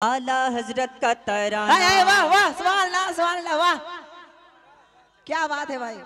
आला हजरत का तराना। वाह वाह, सुभान अल्लाह, वाह, क्या बात है भाई।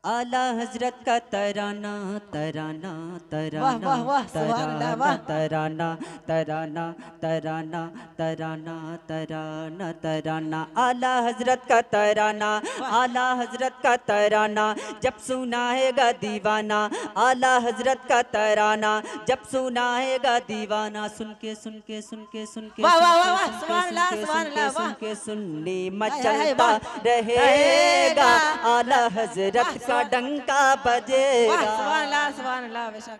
आला हजरत का तराना तराना वाह तराना वाह वाह, सुभान अल्लाह, तराना वाह। तराना तराना तराना तराना तराना तराना। आला हजरत का तराना, आला हजरत का तराना जब सुनाएगा दीवाना। आला हजरत का तराना जब सुनाएगा दीवाना। सुन के सुन के सुन के सुन के वाह सुन वाह के वाह, सुन के सुभान सुन अल्लाह, के सुभान सुन के अल्लाह, सुन वाह। के सुन्नी हाय, मचलता रहेगा। आला हजरत का डंका वाह, बजेगा। सुभान अल्लाह, बेशक।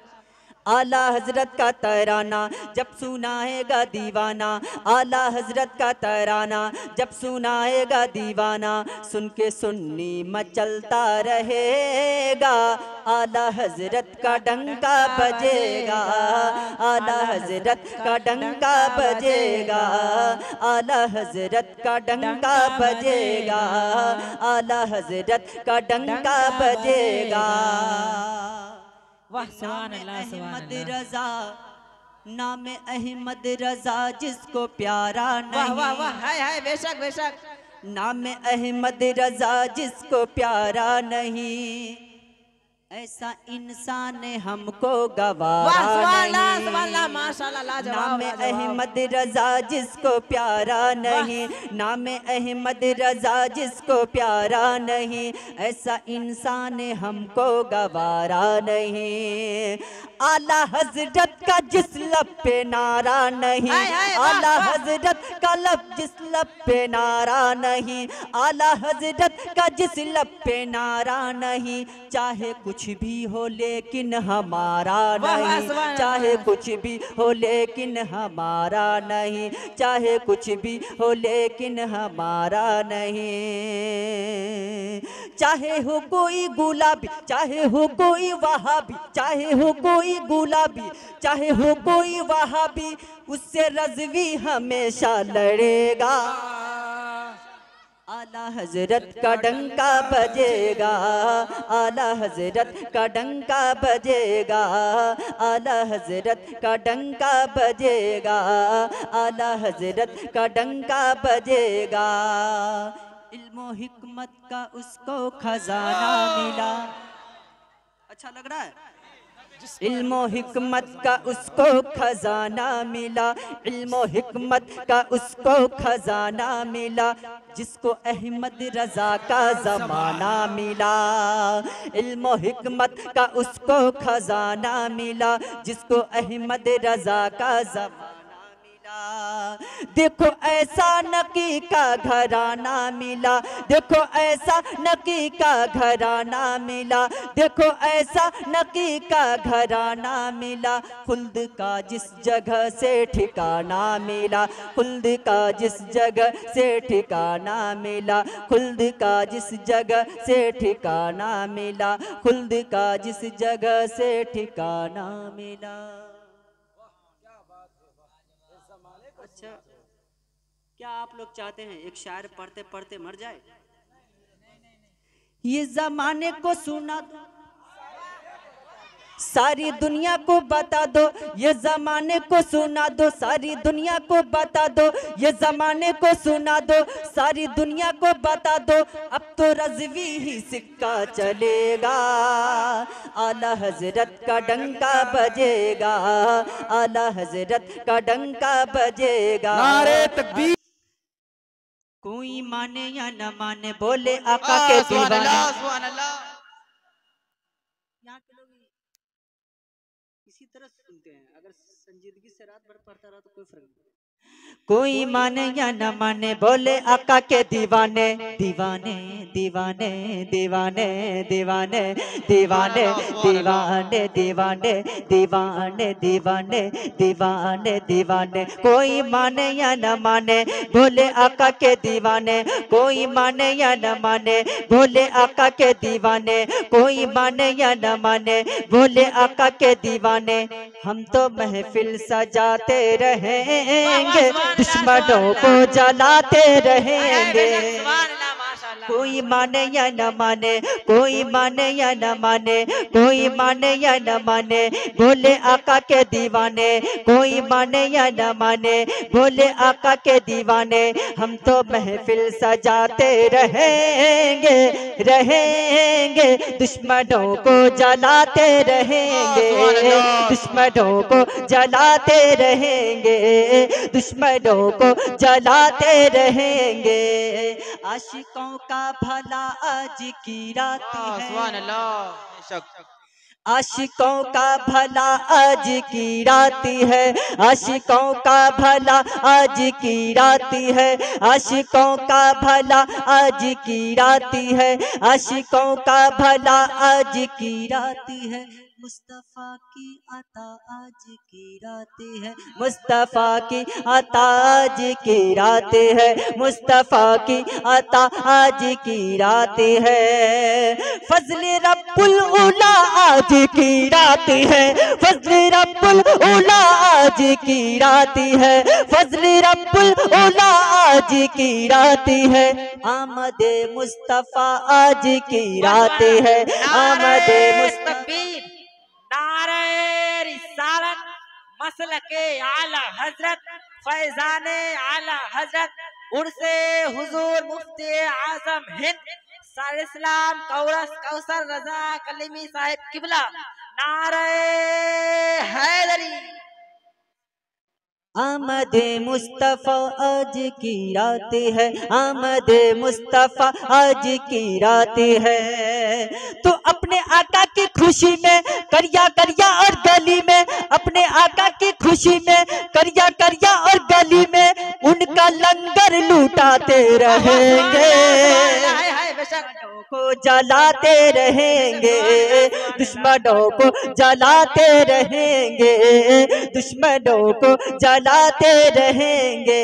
आला हजरत का तराना जब सुनाएगा दीवाना। आला हजरत का तराना जब सुनाएगा दीवाना। सुन के सुन्नी मचलता रहेगा। आला हजरत का डंका बजेगा। आला हजरत का डंका बजेगा। आला हजरत का डंका बजेगा। आला हजरत का डंका बजेगा। वाह, सुभान अल्लाह, सुभान अहमद अल्लाह। रजा, नाम अहमद रजा जिसको प्यारा वाह वाह नहीं। वाह, हाय हाय, बेशक बेशक। नाम अहमद रजा जिसको प्यारा नहीं। ऐसा इंसान हमको वाह, गवारा सुभान नहीं। अल्लाह, माशाल्लाह, लाजवाब नाम लाजवाब। अहमद रजा जिसको प्यारा नहीं। नाम अहमद रजा जिसको प्यारा नहीं। ऐसा इंसान हमको गवारा नहीं। आला हजरत का जिस लब पे नारा नहीं। हाय, हाय, वाह, आला वाह। हजरत का लब जिस लब पे नारा नहीं। आला हजरत का जिस लब पे नारा नहीं। चाहे कुछ भी हो लेकिन हमारा वाह, वाह, नहीं। सुभान चाहे अल्लाह। कुछ भी हो लेकिन हमारा नहीं। चाहे कुछ भी हो लेकिन हमारा नहीं। चाहे हो कोई गुलाबी, चाहे हो कोई वहाबी, चाहे हो कोई गुलाबी, चाहे हो कोई वहाबी, उससे रज़वी हमेशा लड़ेगा। आला हजरत का डंका बजेगा। आला हजरत का डंका बजेगा। आला हजरत का डंका बजेगा। आला हजरत का डंका बजेगा। इल्मो हिकमत का उसको खजाना मिला। अच्छा लग रहा है। इल्मो हिकमत का उसको खजाना मिला। इल्मो हिकमत का उसको खजाना मिला। जिसको अहमद रजा का जमाना मिला। इल्मो हिकमत का उसको खजाना मिला। जिसको अहमद रजा का जमाना मिला। देखो ऐसा नकी का घराना मिला। देखो ऐसा नकी का घराना मिला। देखो ऐसा नकी का घराना मिला। खुल्द का जिस जगह से ठिकाना मिला। खुल्द का जिस जगह से ठिकाना मिला। खुल्द का जिस जगह से ठिकाना मिला। खुल्द का जिस जगह से ठिकाना मिला। अच्छा, क्या आप लोग चाहते हैं एक शायर पढ़ते पढ़ते मर जाए? ये जमाने को सुना दो, सारी दुनिया को बता दो। ये जमाने को सुना दो, सारी दुनिया को बता दो। ये जमाने को सुना दो, सारी दुनिया को बता दो। अब तो रज़वी ही सिक्का चलेगा। आला हजरत का डंका बजेगा। आला हजरत का डंका बजेगा। नारे तकबीर। कोई माने या न माने, बोले आका के दीवाने। सुभान अल्लाह। यहाँ के लोग इसी तरह सुनते हैं। अगर संजीदगी से रात भर पढ़ता रहा तो कोई फर्क नहीं। कोई माने या न माने, बोले आका के दीवाने। दीवाने दीवाने दीवाने दीवाने दीवाने दीवाने दीवाने दीवाने दीवाने दीवाने दीवाने। कोई माने या न माने, बोले आका के दीवाने। कोई माने या न माने, बोले आका के दीवाने। कोई माने या न माने, बोले आका के दीवाने। हम तो महफिल सजाते रहेंगे, दुश्मनों को जलाते रहेंगे। कोई माने या न माने, कोई माने या न माने, कोई माने या न माने, बोले आका के दीवाने, कोई माने या न माने, बोले आका के दीवाने, हम तो महफिल सजाते रहेंगे, रहेंगे, दुश्मनों को जलाते रहेंगे, दुश्मनों को जलाते रहेंगे, दुश्मनों को जलाते रहेंगे। आशिकों का भला आज की रात है, आशिकों का भला आज की रात है, आशिकों का भला आज की रात है, आशिकों का भला आज की रात है, आशिकों का भला आज की रात है, मुस्तफा की अता आज की रात है, मुस्तफा की अता आज की रात है, मुस्तफा की अता आज की रात है, फजल रब्बुल उला आज की रात है, फजल रब्बुल उला आज की रात है, फजल रब्बुल उला आज की रात है, आमदे मुस्तफा आज की रात है, आमदे मुस्तफा। नारे रिसालत मसलके आला हजरत फैजाने आला हजरत उर्से हुजूर मुफ्ती आजम हिंद सर इस्लाम कौसर रजा कलीमी साहिब किबला नारे हैदरी। आमद मुस्तफ़ा आज की रात है, आमद मुस्तफ़ा आज की रात है, तो अपने आका की खुशी में करिया करिया और गली में, अपने आका की खुशी में करिया करिया और गली में उनका लंगर लूटाते रहेंगे, दुश्मनों को जलाते रहेंगे, दुश्मनों को जलाते रहेंगे, दुश्मनों को जलाते रहेंगे,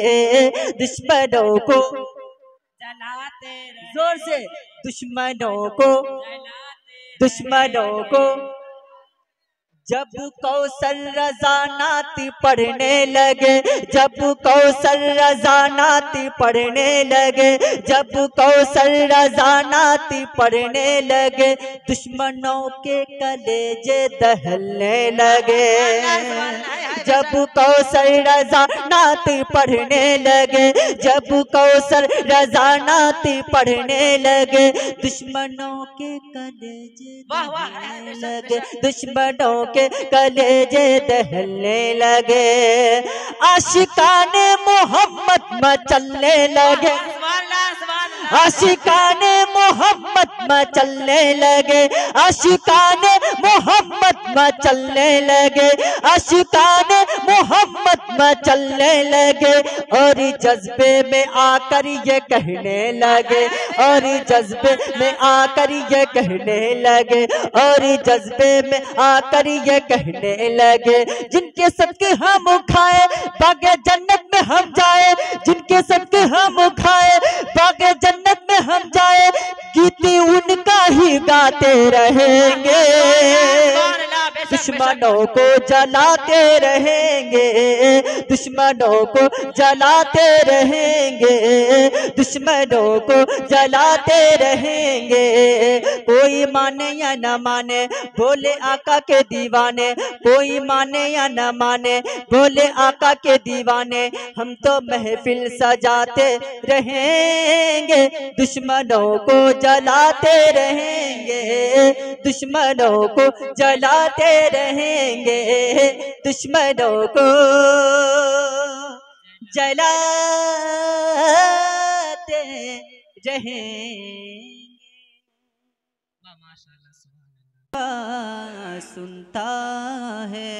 दुश्मनों को जलाते जोर से, दुश्मनों को, दुश्मनों को। जब कौसर रज़ा नात पढ़ने लगे, जब कौसर रज़ा नात पढ़ने लगे, जब कौसर रज़ा नात पढ़ने लगे, दुश्मनों के कलेजे दहलने लगे, जब कौसर रज़ा नात पढ़ने लगे, जब कौसर रज़ा नात पढ़ने लगे, दुश्मनों के कलेजे दहलने लगे, दुश्मनों के कलेजे दहलने लगे, आशिकाने मोहम्मद मचलने लगे, आशिकाने मोहम्मद मचलने लगे, आशिकाने मोहम्मद मचलने लगे, आशिकाने मोहम्मद मचलने लगे, और जज्बे में आकर ये कहने लगे, और जज्बे में आकर ये कहने लगे, और जज्बे में आकर ये कहने लगे, जिनके सदके हम खाए बागे जन्नत में हम जाए, जिनके सदके हम खाए बागे जन्नत में हम जाए, गीत उनका ही गाते रहेंगे, दुश्मनों को जलाते रहेंगे, दुश्मनों को जलाते रहेंगे, दुश्मनों को जलाते रहेंगे, कोई माने या न माने बोले आका के दीवाने, कोई माने या न माने बोले आका के दीवाने, हम तो महफिल सजाते रहेंगे, दुश्मनों को जलाते रहेंगे, दुश्मनों को जलाते रहेंगे, दुश्मनों को जलाते रहेंगे। सुनता है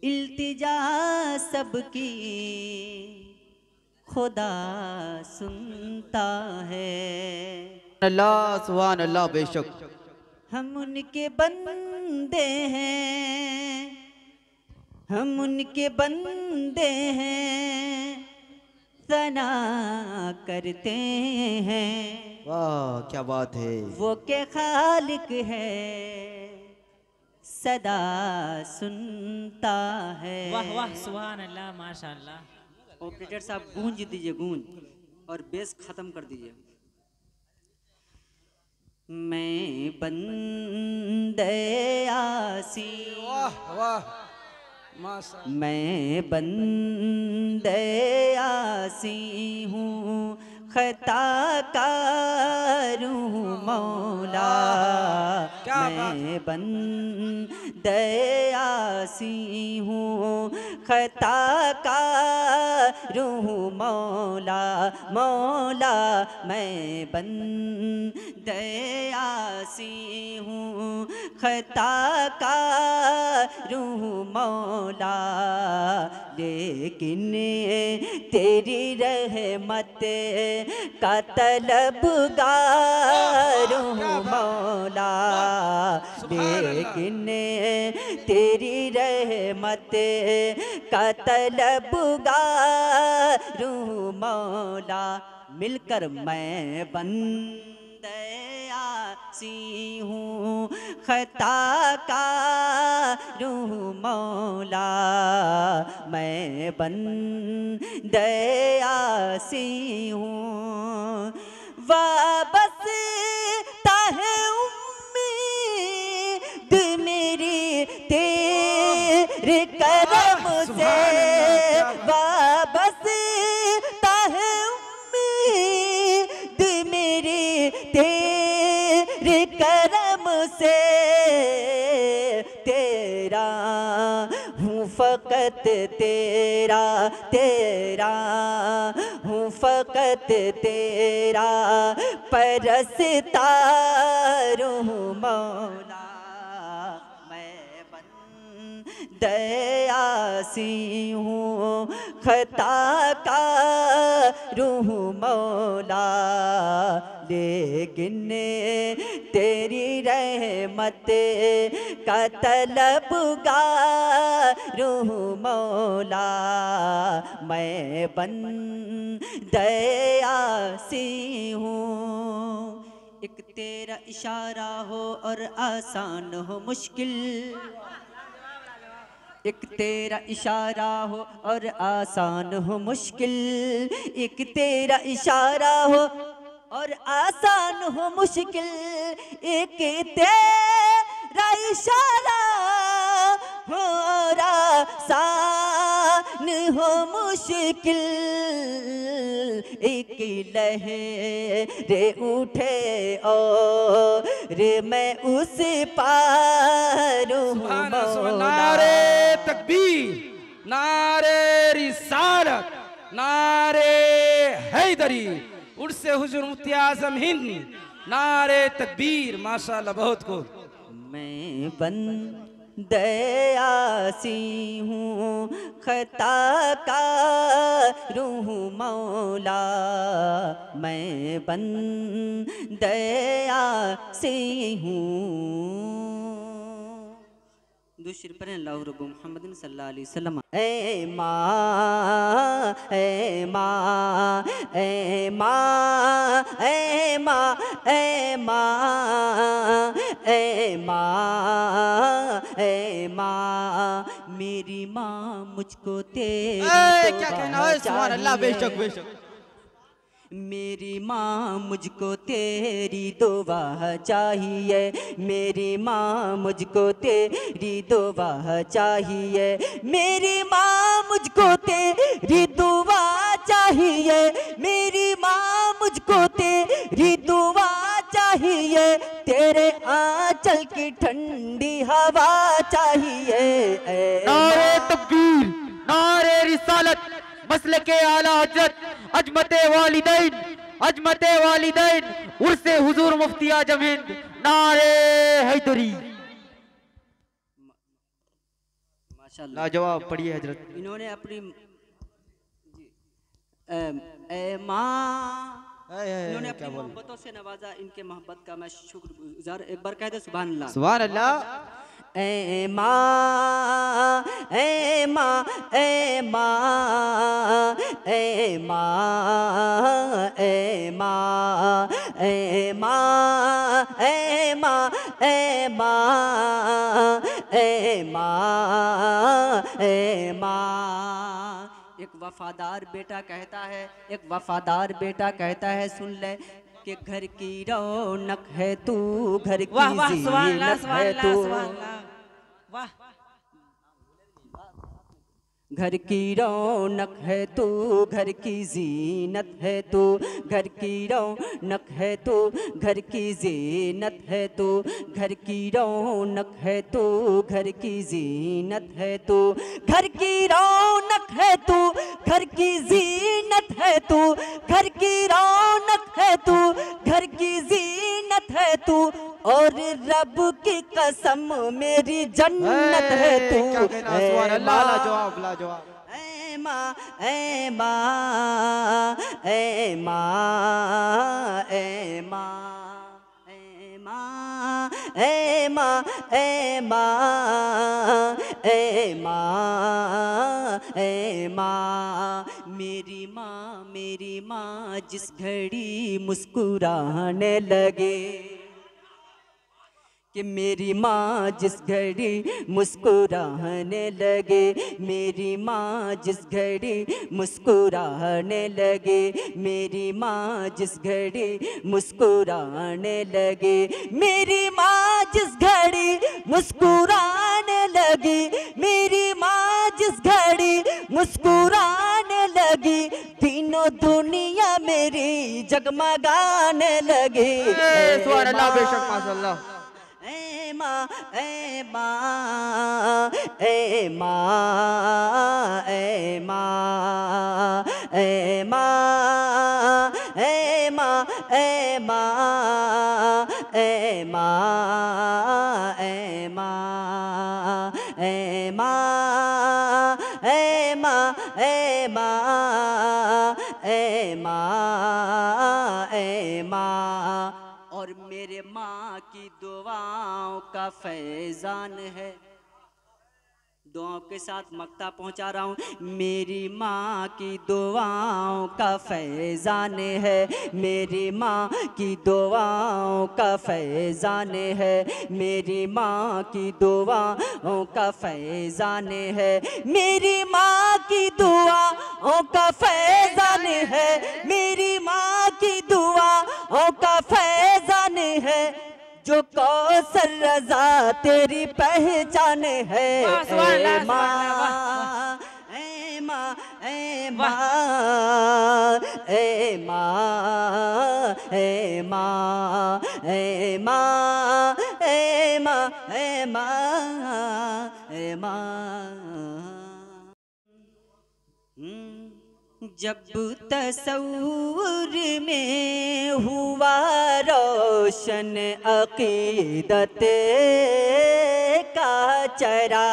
इल्तिजा सबकी, खुदा सुनता है, अल्लाह सुभान अल्लाह बेशक, हम उनके बंदे हैं, हम उनके बंदे हैं, सना करते हैं, वाह क्या बात है, वो के खालिक है, सदा सुनता है। वाह वाह सुभान अल्लाह माशाअल्लाह। ऑपरेटर साहब गूंज दीजिए, गूंज। और बेस खत्म कर दीजिए। मैं बंदे आसी, वाह वाह माशाअल्लाह। मैं बंदे आसी हूँ, खताकार हूँ मौला। क्या बात। मैं बंदे आसी हूँ, खताकार हूँ मौला। मौला मैं बंदे आसी हूँ, खताकार हूँ मौला। लेकिन तेरी रहमत का तलबगार हूँ मौला। लेकिन तेरी रहमत का तलबगार हूँ मौला। मिलकर मैं बंदे आसी हूँ, खताकार हूँ मौला। मैं बंदे आसी हूँ, वाबस्ता है उम्मीद मेरी तेरे करम से। वाबस्ता है उम्मीद मेरी तेरे करम से। तेरा हूँ फ़कत तेरा, तेरा हूँ फ़कत तेरा, परस्तार हूँ मौला। मैं बंदे आसी हूँ, खताकार हूँ मौला। लेकिन तेरी रहमत का तलबगार हूँ मौला। मैं बंदे आसी हूँ। एक तेरा इशारा हो और आसान हो मुश्किल, एक तेरा इशारा हो और आसान हो मुश्किल। एक तेरा इशारा हो और आसान हो मुश्किल। एक तेरा इशारा हो और आसान हो मुश्किल। एक लहरे उठे और मैं उस पार हूँ मौला। नारे तकबीर, नारे रिसालत, नारे हैदरी, उर्से हुजूर मुफ्ती आज़म हिंद, नारे तकबीर। माशाअल्लाह बहुत खूब। मैं बंदे आसी हूँ, खताकार हूँ मौला। मैं बंदे आसी हूँ। दूसरी पर अल्लाह रब्बु मुहम्मद सल्लल्लाहु अलैहि वसल्लम। ए माँ, ए माँ, ए माँ, ए माँ, ए माँ, ए माँ, ए माँ, मेरी माँ मुझको तेरी क्या कहना है, सुभान अल्लाह, बेशक चाहिए। बेशक। मेरी माँ मुझको तेरी दुआ चाहिए। मेरी माँ मुझको तेरी दुआ चाहिए। मेरी माँ मुझको तेरी दुआ चाहिए। मेरी माँ मुझको तेरी दुआ चाहिए। तेरे आंचल की ठंडी हवा चाहिए। नारे तकबीर, नारे रिसालत, मसले के आला हजरत, अजमते वालिदैन, अजमते वालिदैन, उर्से हुजूर मुफ्ती आज़म हिंद, नारे हैदरी। माशाल्लाह, लाजवाब, पढ़िए हजरत। इन्होंने अपनी माँ, इन्होंने अपनी मोहब्बतों से नवाजा। इनके मोहब्बत का मैं शुक्रगुजार। एक बार कह दे सुभान अल्लाह। सुभान अल्लाह। ए माँ, ए माँ, ए माँ, ए माँ, ए माँ, ए माँ, ए माँ, ए माँ, ए माँ, ए माँ। एक वफादार बेटा कहता है, एक वफादार बेटा कहता है, सुन ले कि घर की रौनक है तू, घर की वाह वाह सुभान अल्लाह जीनत सुभान है अल्लाह तू। सुभान अल्लाह वाह घर की रौनक है तू, घर की जीनत है तू, घर की रौनक है तू, घर की जीनत है तू, घर की रौनक है तू, घर की जीनत है तू, घर की रौनक है तू, घर की जीनत है तू, घर की रौनक है तू, घर की जीनत है तू, और रब की कसम मेरी जन्नत है तू। क्या कहना, सुभान अल्लाह, लाजवाब लाजवाब। ऐ माँ, ऐ माँ, ऐ माँ, ऐ माँ, ऐ माँ, ऐ माँ, ऐ माँ, ऐ माँ, ऐ माँ, मेरी माँ जिस घड़ी मुस्कुराने लगे, कि मेरी माँ जिस घड़ी मुस्कुराने लगे, मेरी माँ जिस घड़ी मुस्कुराने लगे, मेरी माँ जिस घड़ी मुस्कुराने लगे, मेरी माँ जिस घड़ी मुस्कुराने लगी, मेरी माँ जिस घड़ी मुस्कुराने लगी, तीनों दुनिया मेरी जगमगाने लगी। सुभान अल्लाह, बेशक माशाअल्लाह। ऐ माँ, ऐ माँ, ऐ माँ, ऐ माँ, ऐ माँ, ऐ माँ, ऐ माँ, ऐ माँ, ऐ माँ, ऐ माँ, ऐ माँ, ऐ माँ, ऐ माँ, ऐ माँ, और मेरे माँ की दुआओं का फैजान है। दुआओं के साथ मक्ता पहुंचा रहा हूँ। मेरी माँ की दुआओं का फैजान है, मेरी माँ की दुआओं का फैजान है, मेरी माँ की दुआओं का फैजान है, मेरी माँ की दुआओं का फैजान है, मेरी माँ की दुआओं का फैजान है, जो कौसर रज़ा तेरी पहचान है। ऐ माँ, ऐ माँ, ऐ माँ, ऐ माँ, ऐ माँ, ऐ माँ, ऐ माँ, ऐ माँ, ऐ माँ। जब तसव्वुर में हुआ रोशन अक़ीदत का चरा,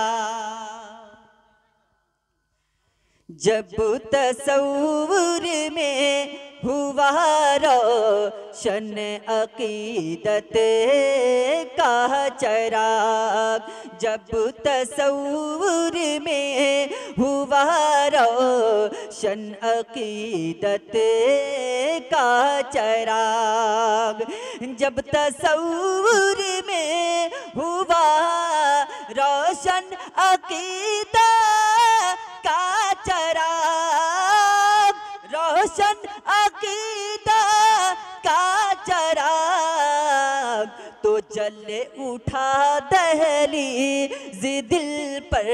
जब तसव्वुर में हुआ रोशन अक़ीदत का चराग, जब तसव्वुर में हुआ रोशन अक़ीदत का चराग, जब तसव्वुर में हुआ रोशन अक़ीदत का चराग, रोशन अक़ीदा का चराग, तो जल उठा दहलीज़ दिल पर,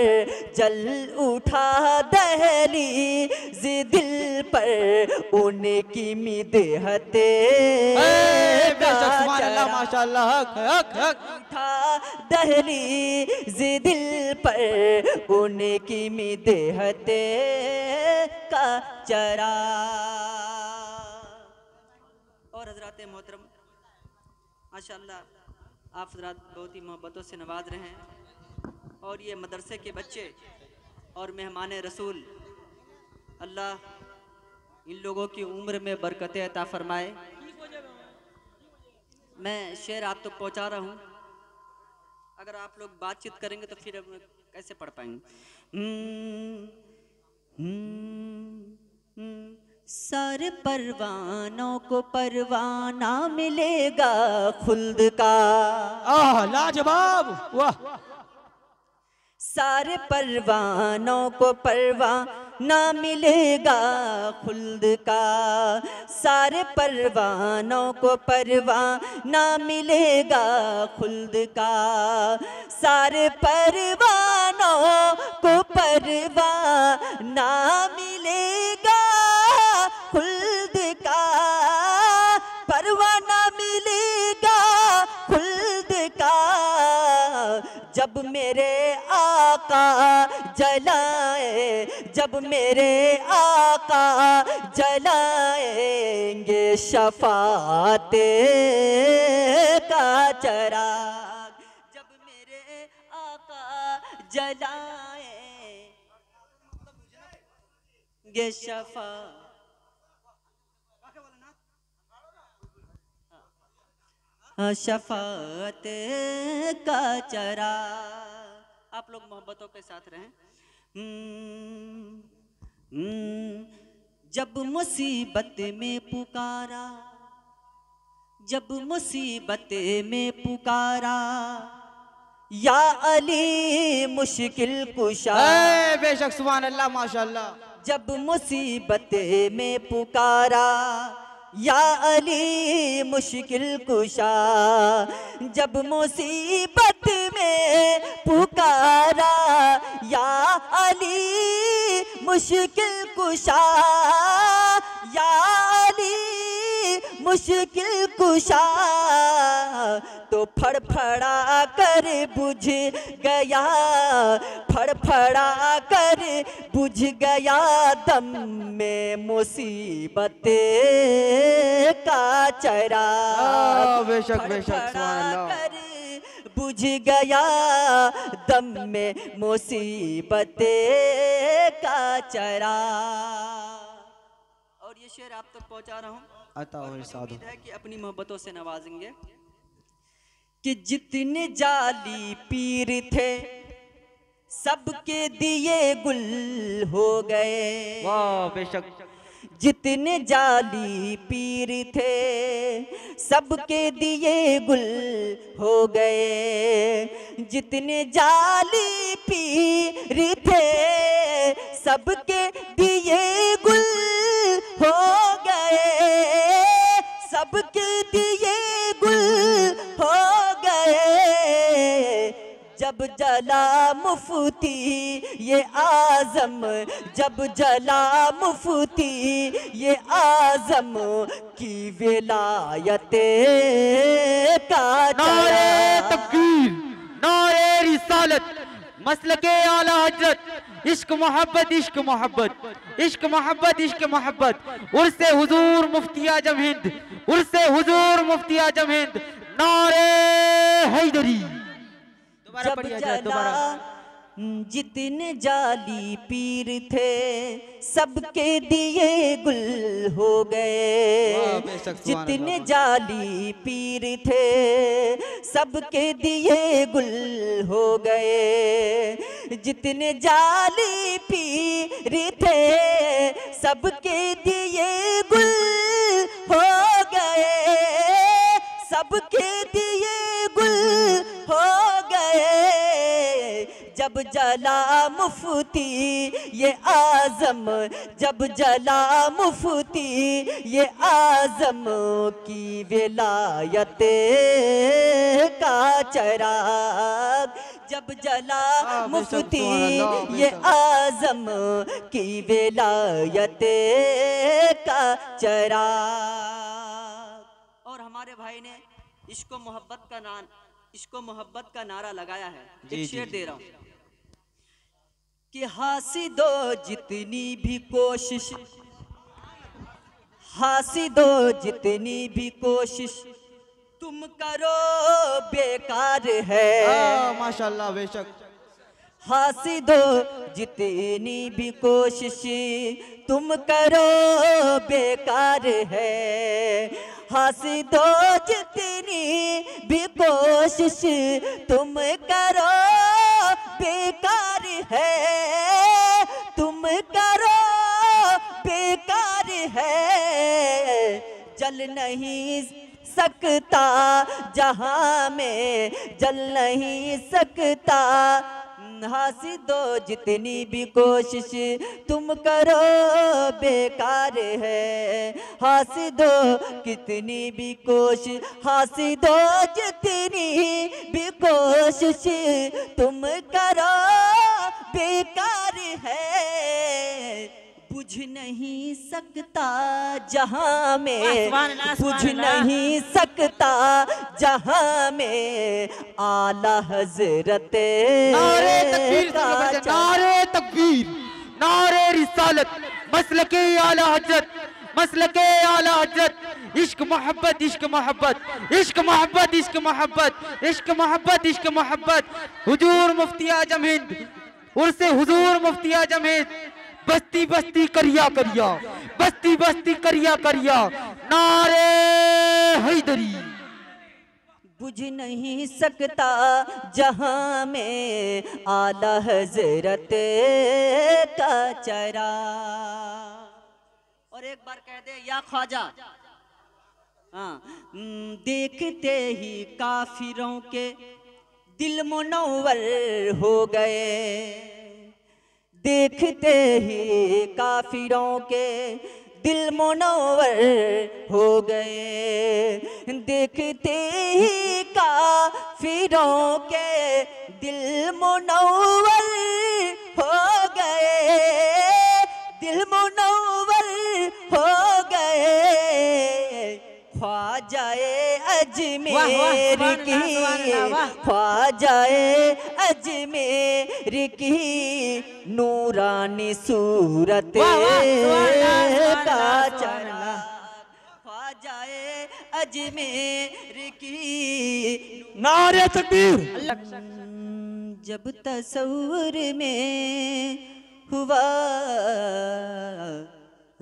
जल उठा दहलीज़ दिल पर, उनकी मिदहते माशाअल्लाह, हक हक हक। उठा दहलीज़ दिल पर, उनकी मिदहते का चरा। और हज़रात मोहतरम माशाअल्लाह आप हज़रात बहुत ही मोहब्बतों से नवाज रहे हैं, और ये मदरसे के बच्चे और मेहमान रसूल, अल्लाह इन लोगों की उम्र में बरकतें अता फरमाए। मैं शेर आप तक पहुंचा रहा हूं, अगर आप लोग बातचीत करेंगे तो फिर कैसे पढ़ पाएंगे। सारे परवानों को परवाना मिलेगा खुल्द का। लाजवाब, वाह। सारे परवानों को परवाना ना मिलेगा खुल्द का, सारे परवानों को परवान ना मिलेगा खुल्द का, सारे परवानों को परवान ना मिलेगा खुल्द का, परवाना मिलेगा खुल्द का। जब मेरे आका जलाए, जब मेरे आका जलाएंगे शफाअते का चराग, जब मेरे आका जलाएंगे शफाअत का चरा। आप लोग मोहब्बतों के साथ रहें। जब मुसीबत में पुकारा, जब मुसीबत में पुकारा, या अली मुश्किल कुशा। बेशक सुभान अल्लाह माशाअल्लाह। जब मुसीबत में पुकारा, या अली मुश्किल कुशा, जब मुसीबत में पुकारा, या अली मुश्किल कुशा, या अली मुश्किल कुशा, तो फड़फड़ा कर बुझ गया, फड़फड़ा कर बुझ गया दम में मुसीबत का चराग। बेशक बेशक सुभान अल्लाह। बुझ गया दम में मुसीबत का चराग। और ये शेर आप तक पहुंचा रहा हूँ, उम्मीद है कि अपनी मोहब्बतों से नवाजेंगे। कि जितने जाली पीर थे सबके दिए गुल हो गए। वाह बेशक। जितने जाली पीर थे सबके दिए गुल हो गए। जितने जाली पीर थे सबके दिए गुल हो गए, सबके दिए गुल हो गए। जब जला मुफ्ती ये आज़म, जब जला मुफ्ती ये आज़म की विलायते का नारे तकबीर, नारे रिसालत, मसलके आला हजरत, इश्क मोहब्बत, इश्क मोहब्बत, इश्क मोहब्बत, इश्क मोहब्बत। उर्से हुजूर मुफ्ती आजम हिंद, उर्से हुजूर मुफ्ती आजम हिंद। नारे हैदरी। जब जला जितने जाली पीर थे सबके दिए गुल हो गए। जितने जाली पीर थे सबके दिए गुल हो गए। जितने जाली पीर थे सबके दिए गुल हो गए, सबके दिए गुल हो गए। जब जला मुफ्ती ये आज़म, जब जला मुफ्ती ये आज़म की विलायते का चराग। जब जला मुफ्ती ये आज़म की विलायते का चराग। और हमारे भाई ने इश्को मोहब्बत का नारा लगाया है। एक शेर दे रहा हूँ कि हासिदो जितनी भी कोशिश, हासिदो जितनी भी कोशिश तुम करो बेकार है। माशाल्लाह बेशक। हासिदो जितनी भी कोशिश तुम करो बेकार है। हासिदो जितनी भी कोशिश तुम करो बेकार है, तुम करो बेकार है। जल नहीं सकता जहां में, जल नहीं सकता हासिदो जितनी भी कोशिश तुम करो बेकार है। हासिदो कितनी भी कोशिश, हासिदो जितनी भी कोशिश तुम करो बेकार है। बुझ नहीं सकता जहां में, बुझ नहीं सकता जहां में आला हजरत नारे तकबीर, नारे तकबीर, नारे रिसालत, मसलके आला हजरत, मसलके आला हजरत। इश्क मोहब्बत, इश्क मोहब्बत, इश्क मोहब्बत, इश्क मोहब्बत, इश्क मोहब्बत, इश्क मोहब्बत। हुजूर मुफ्ती आजम हिंद, उर्से हुजूर मुफ्ती आजम हिंद। बस्ती बस्ती करिया करिया, बस्ती बस्ती करिया करिया, नारे हैदरी। बुझ नहीं सकता जहां में आला हजरत का चरा। और एक बार कह दे या ख्वाजा। हाँ, देखते ही काफिरों के दिल मुनव्वर हो गए। देखते ही काफिरों के दिल मुनव्वर हो गए। देखते ही काफिरों के दिल मुनव्वर हो गए, दिल मुनव्वर हो गए। ख्वाजाए अजमेर की, ख्वाजाए अजमेर की नूरानी सूरत का चरा। ख्वाजाए अजमेर की नारे तकबीर। जब तसव्वुर में हुआ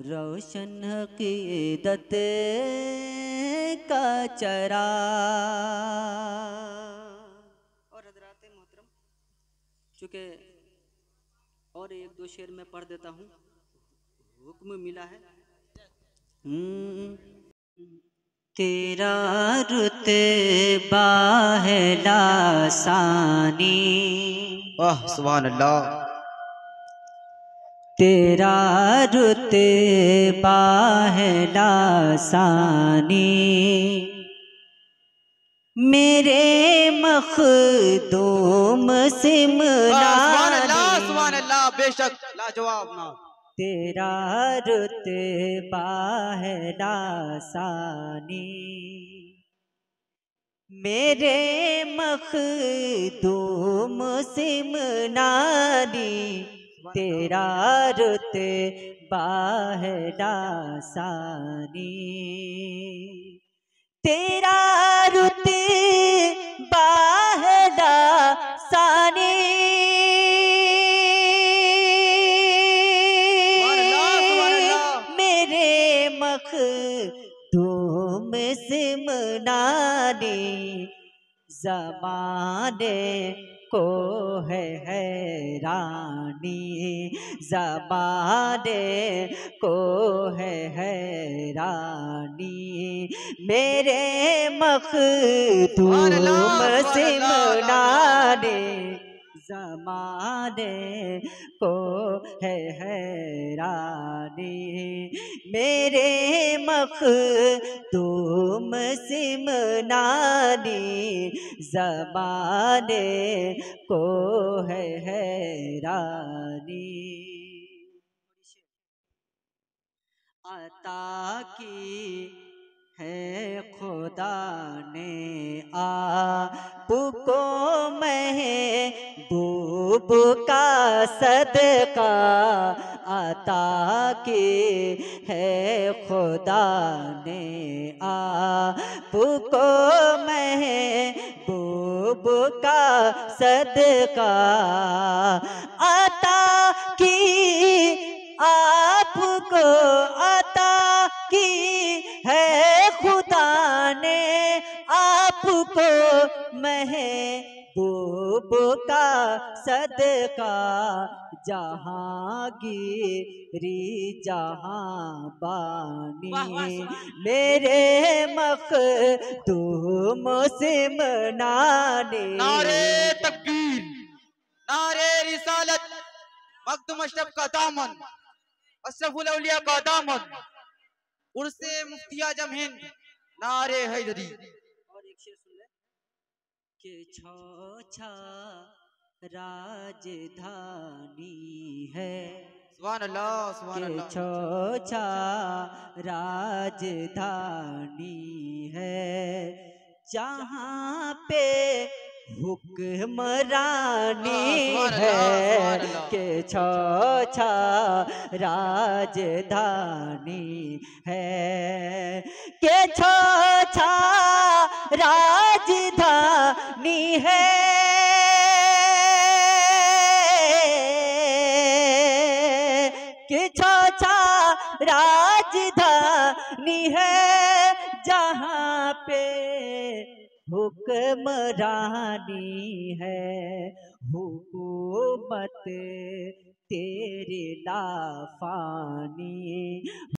रोशन हकीकत का चरा। और हज़रात मोहतरम, चूँकि और एक दो शेर में पढ़ देता हूँ, हुक्म मिला है। तेरा रुतबा है लासानी, वाह सुभान अल्लाह। तेरा रुतबा है लासानी, मेरे मखदूम सिमलानी। सुभान अल्लाह, बेशक लाजवाब ना। तेरा रुतबा है लासानी, मेरे मखदूम सिमलानी। तेरा रुतबा है लासानी, तेरा रुतबा है लासानी। मेरे मखदूम सिमलानी, ज़माने को है हैरानी, ज़माने को है हैरानी। मेरे मखदूम सिमलानी, ज़माने को है हैरानी। मेरे मखदूम सिमलानी, ज़माने को है हैरानी। अता की है खुदा ने आपको महबूब का सदका, अता की है खुदा ने आपको महबूब का सदका। अता की आपको, अता की है खुदा ने आपको महबूब का सदका। जहांगीरी जहां बानी, मेरे मखदूम सिमलानी। नारे तकबीर, नारे रिसालत, मखदूम अशरफ का दामन, अशरफुल औलिया का दामन, उर्से मुफ्ती आजम हिंद, नारे हैदरी। और एक शेर सुन ले के छौछा राजधानी है, सुभान अल्लाह, सुभान के अल्लाह। छौछा राजधानी है, जहाँ पे हुक्मरानी सुभान है, अल्लाह, सुभान अल्लाह। के छौछा राजधानी है, के छौछा राजधानी है, कि छौछा राजधानी है, जहाँ पे हुक्मरानी है, हुकूमत तेरे लाफानी।